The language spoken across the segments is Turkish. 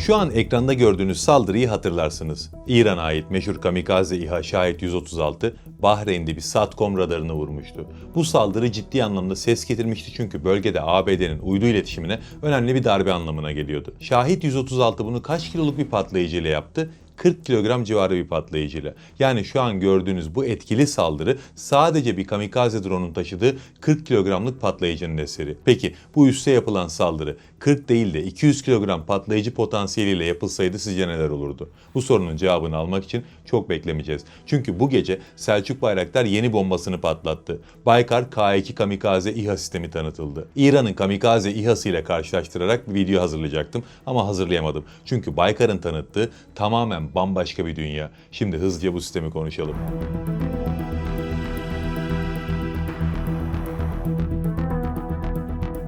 Şu an ekranda gördüğünüz saldırıyı hatırlarsınız. İran'a ait meşhur kamikaze İHA Şahit 136, Bahreyn'de bir SATCOM radarını vurmuştu. Bu saldırı ciddi anlamda ses getirmişti çünkü bölgede ABD'nin uydu iletişimine önemli bir darbe anlamına geliyordu. Şahit 136 bunu kaç kiloluk bir patlayıcıyla yaptı? 40 kilogram civarı bir patlayıcıyla. Yani şu an gördüğünüz bu etkili saldırı sadece bir kamikaze drone'un taşıdığı 40 kilogramlık patlayıcının eseri. Peki bu üsse yapılan saldırı 40 değil de 200 kilogram patlayıcı potansiyeliyle yapılsaydı sizce neler olurdu? Bu sorunun cevabını almak için çok beklemeyeceğiz. Çünkü bu gece Selçuk Bayraktar yeni bombasını patlattı. Baykar K2 kamikaze İHA sistemi tanıtıldı. İran'ın kamikaze İHA'sı ile karşılaştırarak bir video hazırlayacaktım ama hazırlayamadım. Çünkü Baykar'ın tanıttığı tamamen bambaşka bir dünya. Şimdi hızlıca bu sistemi konuşalım.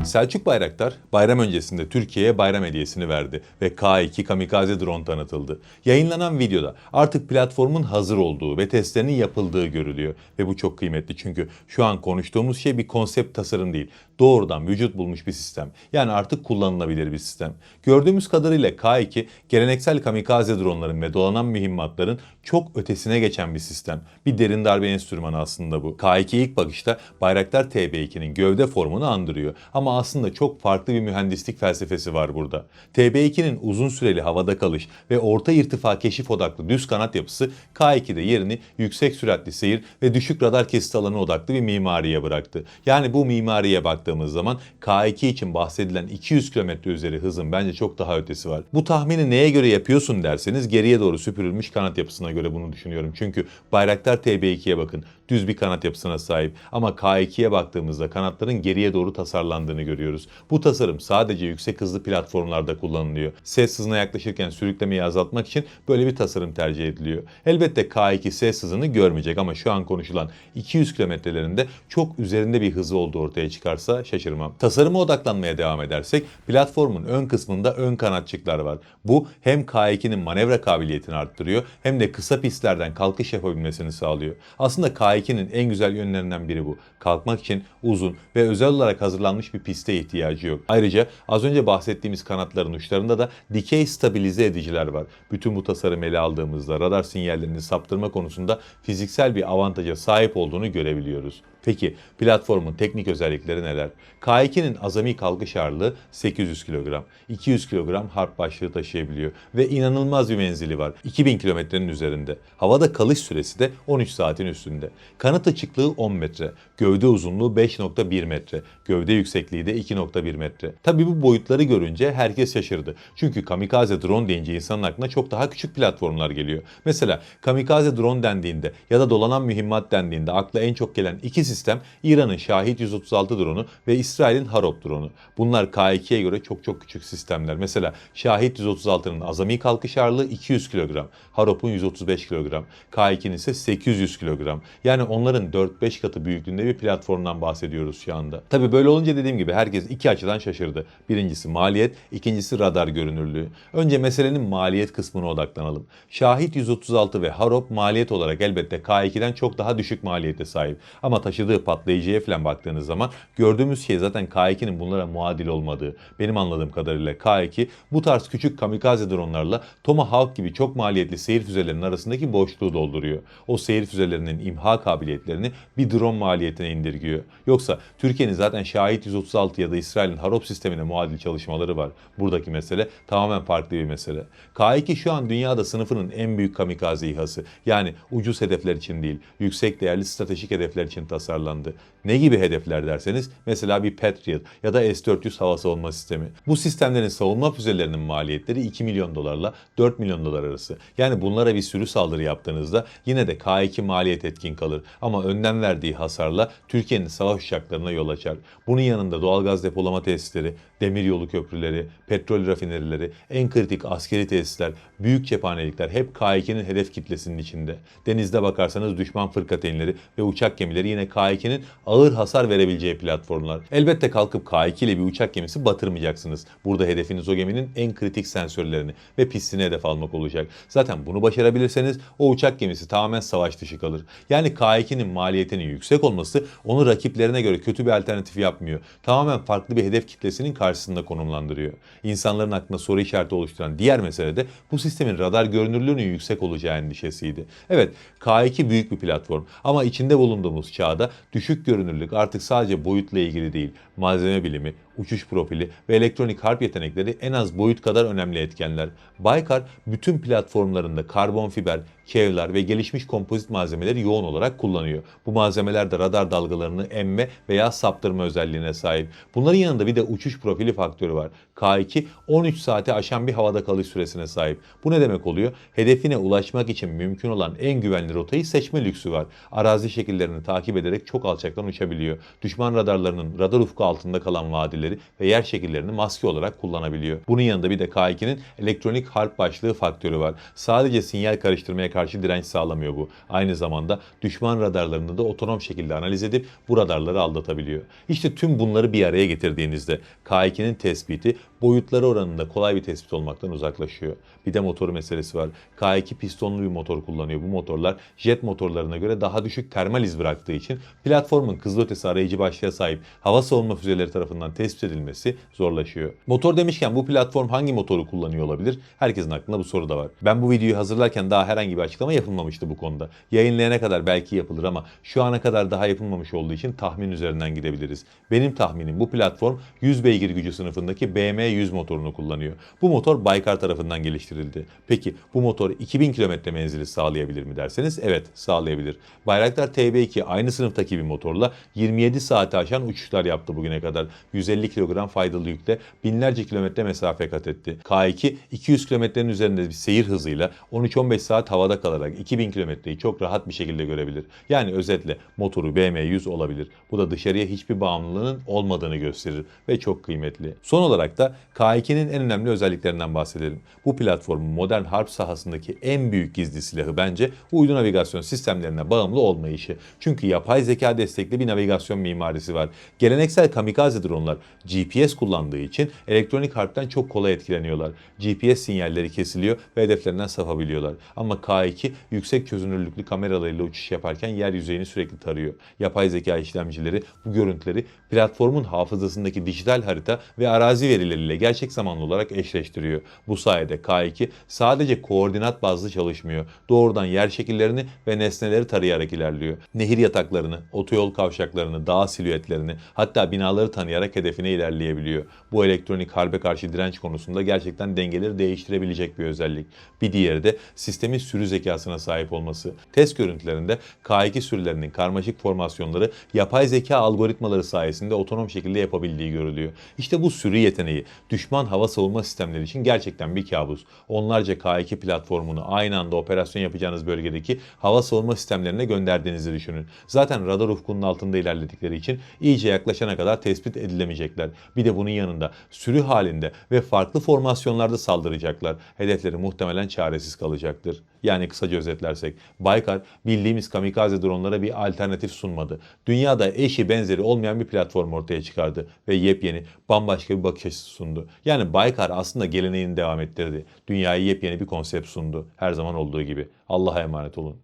Selçuk Bayraktar bayram öncesinde Türkiye'ye bayram hediyesini verdi ve K2 kamikaze drone tanıtıldı. Yayınlanan videoda artık platformun hazır olduğu ve testlerinin yapıldığı görülüyor ve bu çok kıymetli çünkü şu an konuştuğumuz şey bir konsept tasarım değil. Doğrudan vücut bulmuş bir sistem. Yani artık kullanılabilir bir sistem. Gördüğümüz kadarıyla K2 geleneksel kamikaze dronların ve dolanan mühimmatların çok ötesine geçen bir sistem. Bir derin darbe enstrümanı aslında bu. K2 ilk bakışta Bayraktar TB2'nin gövde formunu andırıyor ama aslında çok farklı bir mühendislik felsefesi var burada. TB2'nin uzun süreli havada kalış ve orta irtifa keşif odaklı düz kanat yapısı K2'de yerini yüksek süratli seyir ve düşük radar kesiti alanı odaklı bir mimariye bıraktı. Yani bu mimariye baktığımız zaman K2 için bahsedilen 200 km üzeri hızın bence çok daha ötesi var. Bu tahmini neye göre yapıyorsun derseniz geriye doğru süpürülmüş kanat yapısına göre bunu düşünüyorum. Çünkü Bayraktar TB2'ye bakın. Düz bir kanat yapısına sahip ama K2'ye baktığımızda kanatların geriye doğru tasarlandığını görüyoruz. Bu tasarım sadece yüksek hızlı platformlarda kullanılıyor. Ses hızına yaklaşırken sürüklemeyi azaltmak için böyle bir tasarım tercih ediliyor. Elbette K2 ses hızını görmeyecek ama şu an konuşulan 200 kilometrelerinde çok üzerinde bir hızı olduğu ortaya çıkarsa şaşırmam. Tasarıma odaklanmaya devam edersek platformun ön kısmında ön kanatçıklar var. Bu hem K2'nin manevra kabiliyetini arttırıyor hem de kısa pistlerden kalkış yapabilmesini sağlıyor. Aslında K2'nin en güzel yönlerinden biri bu. Kalkmak için uzun ve özel olarak hazırlanmış bir piste ihtiyacı yok. Ayrıca az önce bahsettiğimiz kanatların uçlarında da dikey stabilize ediciler var. Bütün bu tasarım ele aldığımızda radar sinyallerini saptırma konusunda fiziksel bir avantaja sahip olduğunu görebiliyoruz. Peki platformun teknik özellikleri neler? K2'nin azami kalkış ağırlığı 800 kilogram, 200 kilogram harp başlığı taşıyabiliyor ve inanılmaz bir menzili var. 2000 kilometrenin üzerinde. Havada kalış süresi de 13 saatin üstünde. Kanat açıklığı 10 metre, gövde uzunluğu 5.1 metre, gövde yüksekliği de 2.1 metre. Tabii bu boyutları görünce herkes şaşırdı. Çünkü kamikaze drone deyince insanın aklına çok daha küçük platformlar geliyor. Mesela kamikaze drone dendiğinde ya da dolanan mühimmat dendiğinde akla en çok gelen iki sistem İran'ın Şahit 136 drone'u ve İsrail'in Harop drone'u. Bunlar K2'ye göre çok küçük sistemler. Mesela Şahit 136'nın azami kalkış ağırlığı 200 kilogram, Harop'un 135 kilogram, K2'nin ise 800 kilogram. Yani onların 4-5 katı büyüklüğünde bir platformdan bahsediyoruz şu anda. Tabii böyle olunca dediğim gibi herkes iki açıdan şaşırdı. Birincisi maliyet, ikincisi radar görünürlüğü. Önce meselenin maliyet kısmına odaklanalım. Şahit 136 ve Harop maliyet olarak elbette K2'den çok daha düşük maliyete sahip. Ama taşıdığı patlayıcıya falan baktığınız zaman gördüğümüz şey zaten K2'nin bunlara muadil olmadığı. Benim anladığım kadarıyla K2 bu tarz küçük kamikaze dronlarla Tomahawk gibi çok maliyetli seyir füzelerinin arasındaki boşluğu dolduruyor. O seyir füzelerinin imha kabiliyetlerini bir drone maliyetine indirgiyor. Yoksa Türkiye'nin zaten Şahit 136 ya da İsrail'in Harop sistemine muadil çalışmaları var. Buradaki mesele tamamen farklı bir mesele. K2 şu an dünyada sınıfının en büyük kamikaze İHA'sı. Yani ucuz hedefler için değil, yüksek değerli stratejik hedefler için tasarlandı. Ne gibi hedefler derseniz mesela bir Patriot ya da S-400 hava savunma sistemi. Bu sistemlerin savunma füzelerinin maliyetleri 2 milyon dolarla 4 milyon dolar arası. Yani bunlara bir sürü saldırı yaptığınızda yine de K2 maliyet etkin kalır. Ama önden verdiği hasarla Türkiye'nin savaş uçaklarına yol açar. Bunun yanında doğalgaz depolama tesisleri, demiryolu köprüleri, petrol rafinerileri, en kritik askeri tesisler, büyük cephanelikler hep K2'nin hedef kitlesinin içinde. Denizde bakarsanız düşman fırkateynleri ve uçak gemileri yine K2'nin ağır hasar verebileceği platformlar. Elbette kalkıp K2 ile bir uçak gemisi batırmayacaksınız. Burada hedefiniz o geminin en kritik sensörlerini ve pistini hedef almak olacak. Zaten bunu başarabilirseniz o uçak gemisi tamamen savaş dışı kalır. Yani K2'nin maliyetinin yüksek olması onu rakiplerine göre kötü bir alternatif yapmıyor. Tamamen farklı bir hedef kitlesinin karşısında konumlandırıyor. İnsanların aklına soru işareti oluşturan diğer mesele de bu sistemin radar görünürlüğünün yüksek olacağı endişesiydi. Evet, K2 büyük bir platform ama içinde bulunduğumuz çağda düşük görünürlük artık sadece boyutla ilgili değil. Malzeme bilimi, uçuş profili ve elektronik harp yetenekleri en az boyut kadar önemli etkenler. Baykar bütün platformlarında karbon fiber, kevlar ve gelişmiş kompozit malzemeleri yoğun olarak kullanıyor. Bu malzemeler de radar dalgalarını emme veya saptırma özelliğine sahip. Bunların yanında bir de uçuş profili faktörü var. K2 13 saate aşan bir havada kalış süresine sahip. Bu ne demek oluyor? Hedefine ulaşmak için mümkün olan en güvenli rotayı seçme lüksü var. Arazi şekillerini takip ederek çok alçaktan uçabiliyor. Düşman radarlarının radar ufku altında kalan vadileri ve yer şekillerini maske olarak kullanabiliyor. Bunun yanında bir de K2'nin elektronik harp başlığı faktörü var. Sadece sinyal karıştırmaya karşı direnç sağlamıyor bu. Aynı zamanda düşman radarlarını da otonom şekilde analiz edip bu radarları aldatabiliyor. İşte tüm bunları bir araya getirdiğinizde K2'nin tespiti boyutları oranında kolay bir tespit olmaktan uzaklaşıyor. Bir de motor meselesi var. K2 pistonlu bir motor kullanıyor. Bu motorlar jet motorlarına göre daha düşük termal iz bıraktığı için platformun kızılötesi arayıcı başlığa sahip hava savunma füzeleri tarafından tespit edilmesi zorlaşıyor. Motor demişken bu platform hangi motoru kullanıyor olabilir? Herkesin aklında bu soru da var. Ben bu videoyu hazırlarken daha herhangi bir açıklama yapılmamıştı bu konuda. Yayınlayana kadar belki yapılır ama şu ana kadar daha yapılmamış olduğu için tahmin üzerinden gidebiliriz. Benim tahminim bu platform 100 beygir gücü sınıfındaki BM100 motorunu kullanıyor. Bu motor Baykar tarafından geliştirildi. Peki bu motor 2000 km menzili sağlayabilir mi derseniz evet sağlayabilir. Bayraktar TB2 aynı sınıftaki bir motorla 27 saate aşan uçuşlar yaptı bugüne kadar. 150 kilogram faydalı yükle binlerce kilometre mesafe kat etti. K2 200 kilometrenin üzerinde bir seyir hızıyla 13-15 saat havada kalarak 2000 kilometreyi çok rahat bir şekilde görebilir. Yani özetle motoru BM100 olabilir. Bu da dışarıya hiçbir bağımlılığının olmadığını gösterir ve çok kıymetli. Son olarak da K2'nin en önemli özelliklerinden bahsedelim. Bu platformun modern harp sahasındaki en büyük gizli silahı bence uydu navigasyon sistemlerine bağımlı olmayışı. Çünkü yapay zeka destekli bir navigasyon mimarisi var. Geleneksel kamikaze dronlar GPS kullandığı için elektronik harpten çok kolay etkileniyorlar. GPS sinyalleri kesiliyor ve hedeflerinden sapabiliyorlar. Ama K2 yüksek çözünürlüklü kameralarıyla uçuş yaparken yer yüzeyini sürekli tarıyor. Yapay zeka işlemcileri bu görüntüleri platformun hafızasındaki dijital harita ve arazi verileriyle gerçek zamanlı olarak eşleştiriyor. Bu sayede K2 sadece koordinat bazlı çalışmıyor. Doğrudan yer şekillerini ve nesneleri tarayarak ilerliyor. Nehir yataklarını, otoyol kavşaklarını, dağ silüetlerini hatta binaları tanıyarak hedefine ilerleyebiliyor. Bu elektronik harbe karşı direnç konusunda gerçekten dengeleri değiştirebilecek bir özellik. Bir diğeri de sistemin sürü zekasına sahip olması. Test görüntülerinde K2 sürülerinin karmaşık formasyonları yapay zeka algoritmaları sayesinde otonom şekilde yapabildiği görülüyor. İşte bu sürü yeteneği düşman hava savunma sistemleri için gerçekten bir kabus. Onlarca K2 platformunu aynı anda operasyon yapacağınız bölgedeki hava savunma sistemlerine gönderdiğinizi düşünün. Zaten radar ufkunun altında ilerledikleri için iyice yaklaşana kadar tespit edilemeyecekler. Bir de bunun yanında sürü halinde ve farklı formasyonlarda saldıracaklar. Hedefleri muhtemelen çaresiz kalacaktır. Yani kısaca özetlersek Baykar bildiğimiz kamikaze dronlara bir alternatif sunmadı. Dünyada eşi benzeri olmayan bir platform ortaya çıkardı ve yepyeni bambaşka bir bakış açısı sundu. Yani Baykar aslında geleneğini devam ettirdi. Dünyaya yepyeni bir konsept sundu. Her zaman olduğu gibi. Allah'a emanet olun.